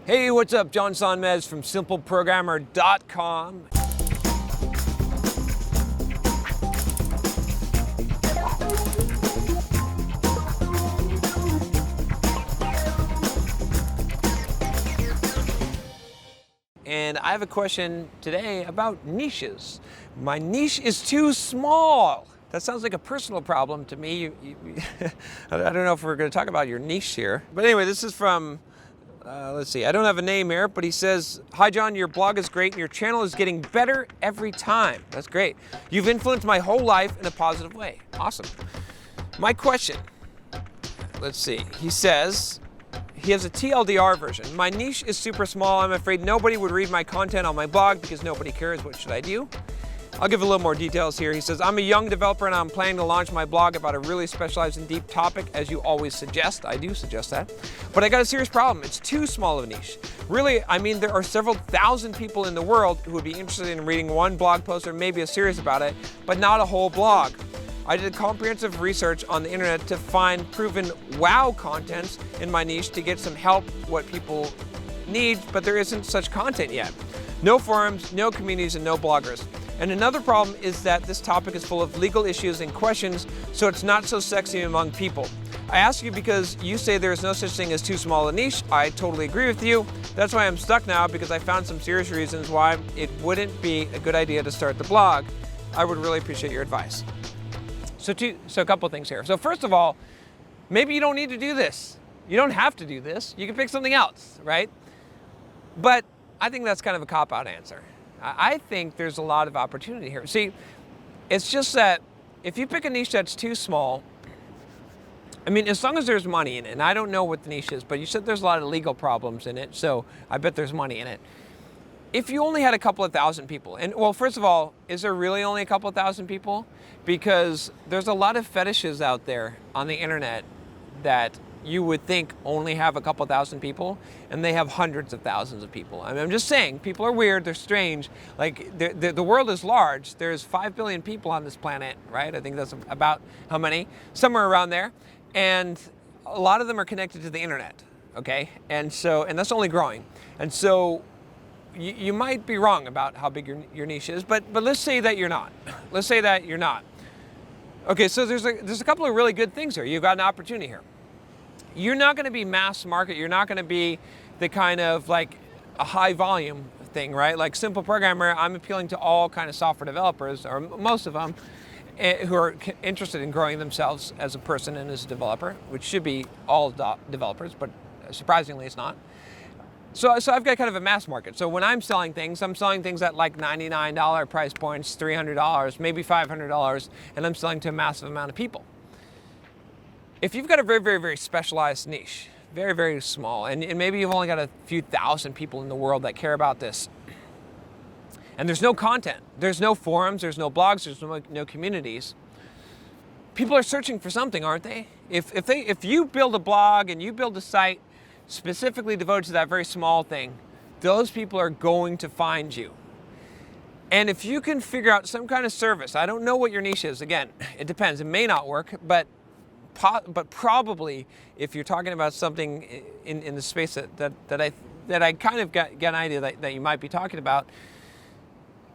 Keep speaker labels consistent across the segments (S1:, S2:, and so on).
S1: Hey, what's up? John Sonmez from simpleprogrammer.com. And I have a question today about niches. My niche is too small. That sounds like a personal problem to me. I don't know if we're going to talk about your niche here. But anyway, this is from, let's see, I don't have a name here, but he says, "Hi John, your blog is great and your channel is getting better every time." That's great. "You've influenced my whole life in a positive way." Awesome. My question, let's see, he says, he has a TLDR version. "My niche is super small. I'm afraid nobody would read my content on my blog because nobody cares. What should I do?" I'll give a little more details here. He says, "I'm a young developer and I'm planning to launch my blog about a really specialized and deep topic, as you always suggest." I do suggest that. "But I got a serious problem. It's too small of a niche. Really, I mean, there are several thousand people in the world who would be interested in reading one blog post or maybe a series about it, but not a whole blog. I did comprehensive research on the internet to find proven wow contents in my niche to get some help what people need, but there isn't such content yet. No forums, no communities, and no bloggers. And another problem is that this topic is full of legal issues and questions, so it's not so sexy among people. I ask you because you say there is no such thing as too small a niche. I totally agree with you. That's why I'm stuck now, because I found some serious reasons why it wouldn't be a good idea to start the blog. I would really appreciate your advice." So a couple things here. So first of all, maybe you don't need to do this. You don't have to do this. You can pick something else, right? But I think that's kind of a cop-out answer. I think there's a lot of opportunity here. See, it's just that if you pick a niche that's too small, I mean, as long as there's money in it, and I don't know what the niche is, but you said there's a lot of legal problems in it, so I bet there's money in it. If you only had a couple of thousand people, and well, first of all, is there really only a couple of thousand people? Because there's a lot of fetishes out there on the internet that you would think only have a couple thousand people, and they have hundreds of thousands of people. I mean, I'm just saying, people are weird, they're strange. Like, the world is large. There's 5 billion people on this planet, right? I think that's about how many? Somewhere around there. And a lot of them are connected to the internet, okay? And that's only growing. And so you might be wrong about how big your niche is, but let's say that you're not. Let's say that you're not. Okay, so there's a couple of really good things here. You've got an opportunity here. You're not going to be mass market. You're not going to be the kind of like a high volume thing, right? Like Simple Programmer, I'm appealing to all kind of software developers, or most of them, who are interested in growing themselves as a person and as a developer, which should be all developers, but surprisingly it's not. So I've got kind of a mass market. So when I'm selling things at like $99 price points, $300, maybe $500, and I'm selling to a massive amount of people. If you've got a very, very, very specialized niche, very, very small, and maybe you've only got a few thousand people in the world that care about this, and there's no content, there's no forums, there's no blogs, there's no communities, people are searching for something, aren't they? If you build a blog and you build a site specifically devoted to that very small thing, those people are going to find you. And if you can figure out some kind of service, I don't know what your niche is, again, it depends, it may not work, but probably if you're talking about something in the space that I kind of get an idea that you might be talking about,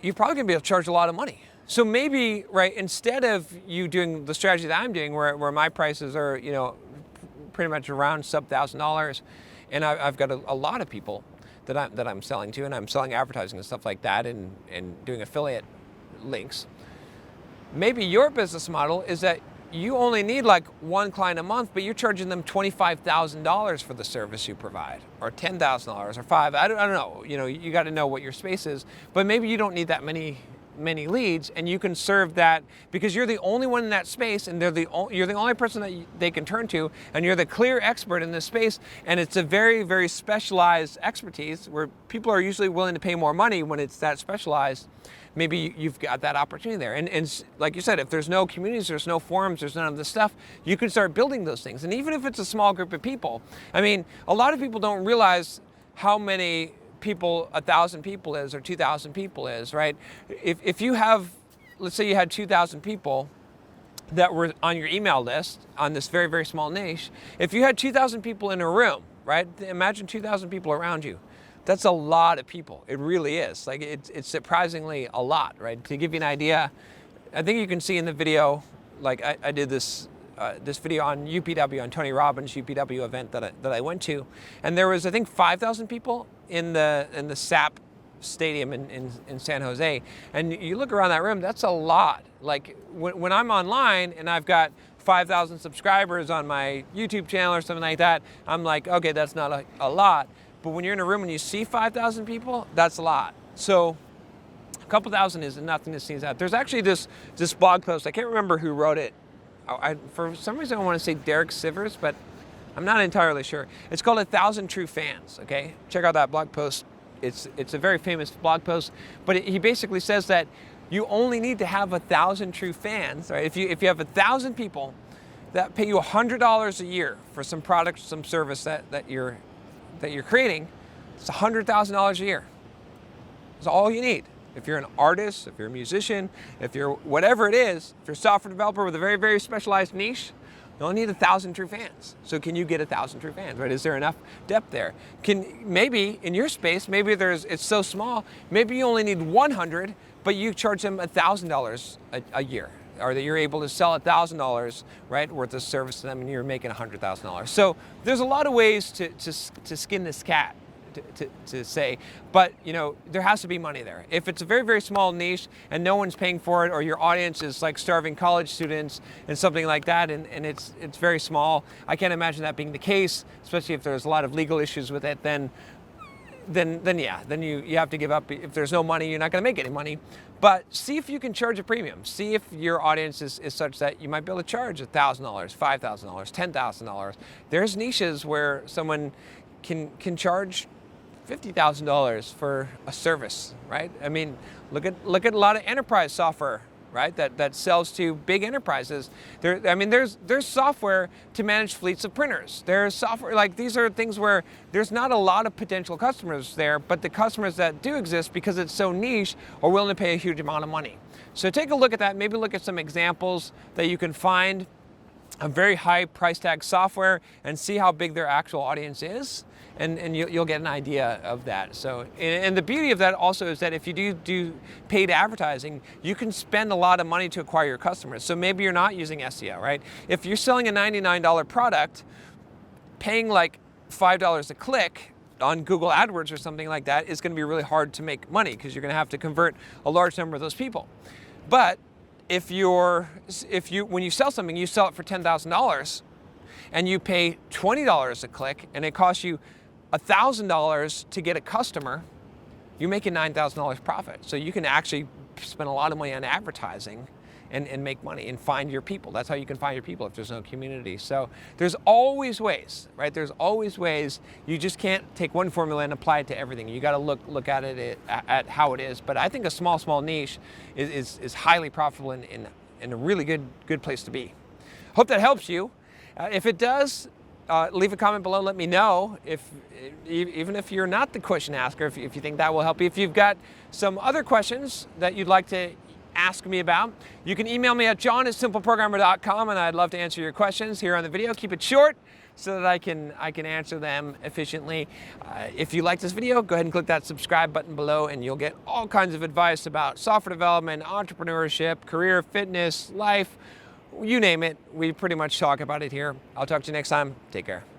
S1: you're probably going to be able to charge a lot of money. So maybe, right, instead of you doing the strategy that I'm doing, where my prices are, you know, pretty much around sub $1,000, and I've got a lot of people that I'm selling to, and I'm selling advertising and stuff like that, and doing affiliate links. Maybe your business model is that you only need like one client a month, but you're charging them $25,000 for the service you provide, or $10,000 or $5,000. I don't know. You know, you got to know what your space is, but maybe you don't need that many leads, and you can serve that because you're the only one in that space, and you're the only person that they can turn to, and you're the clear expert in this space, and it's a very, very specialized expertise where people are usually willing to pay more money when it's that specialized. Maybe you've got that opportunity there. And like you said, if there's no communities, there's no forums, there's none of this stuff, you can start building those things. And even if it's a small group of people, I mean, a lot of people don't realize how many people 1,000 people is or 2,000 people is, right? If you have, let's say you had 2,000 people that were on your email list on this very, very small niche, if you had 2,000 people in a room, right? Imagine 2,000 people around you. That's a lot of people. It really is. Like it's surprisingly a lot, right? To give you an idea, I think you can see in the video, like I did this this video on UPW, on Tony Robbins' UPW event that I went to, and there was, I think, 5,000 people in the SAP stadium in San Jose. And you look around that room, that's a lot. Like when I'm online and I've got 5,000 subscribers on my YouTube channel or something like that, I'm like, okay, that's not a lot. But when you're in a room and you see 5,000 people, that's a lot. So a couple thousand is nothing to sneeze at. There's actually this blog post, I can't remember who wrote it. For some reason I want to say Derek Sivers, but I'm not entirely sure. It's called 1,000 True Fans, okay? Check out that blog post. It's a very famous blog post, but he basically says that you only need to have 1,000 true fans, right? If you have 1,000 people that pay you $100 a year for some product, some service that you're creating, it's $100,000 a year. That's all you need. If you're an artist, if you're a musician, if you're whatever it is, if you're a software developer with a very, very specialized niche, you only need 1,000 true fans. So can you get 1,000 true fans, right? Is there enough depth there? Maybe in your space, maybe it's so small, maybe you only need 100, but you charge them $1,000 a year, or that you're able to sell $1,000, right, worth of service to them, and you're making $100,000. So there's a lot of ways to skin this cat. To say, but there has to be money there. If it's a very, very small niche and no one's paying for it, or your audience is like starving college students and something like that, and it's very small, I can't imagine that being the case, especially if there's a lot of legal issues with it, then you have to give up. If there's no money, you're not going to make any money. But see if you can charge a premium. See if your audience is such that you might be able to charge $1,000, $5,000, $10,000. There's niches where someone can charge $50,000 for a service, right? I mean, look at a lot of enterprise software, right? That sells to big enterprises. There's software to manage fleets of printers. There's software, like these are things where there's not a lot of potential customers there, but the customers that do exist, because it's so niche, are willing to pay a huge amount of money. So take a look at that. Maybe look at some examples that you can find a very high price tag software and see how big their actual audience is. And you'll get an idea of that. So, and the beauty of that also is that if you do paid advertising, you can spend a lot of money to acquire your customers. So maybe you're not using SEO, right? If you're selling a $99 product, paying like $5 a click on Google AdWords or something like that is going to be really hard to make money, because you're going to have to convert a large number of those people. But when you sell something, you sell it for $10,000 and you pay $20 a click, and it costs you $1,000 to get a customer, you're making $9,000 profit. So you can actually spend a lot of money on advertising and make money and find your people. That's how you can find your people if there's no community. So there's always ways, right? There's always ways. You just can't take one formula and apply it to everything. You got to look at it at how it is. But I think a small niche is highly profitable and a really good place to be. Hope that helps you. If it does, leave a comment below. Let me know even if you're not the question asker, if you think that will help you. If you've got some other questions that you'd like to ask me about, you can email me at john@simpleprogrammer.com, and I'd love to answer your questions here on the video. Keep it short so that I can answer them efficiently. If you like this video, go ahead and click that subscribe button below, and you'll get all kinds of advice about software development, entrepreneurship, career, fitness, life, you name it. We pretty much talk about it here. I'll talk to you next time. Take care.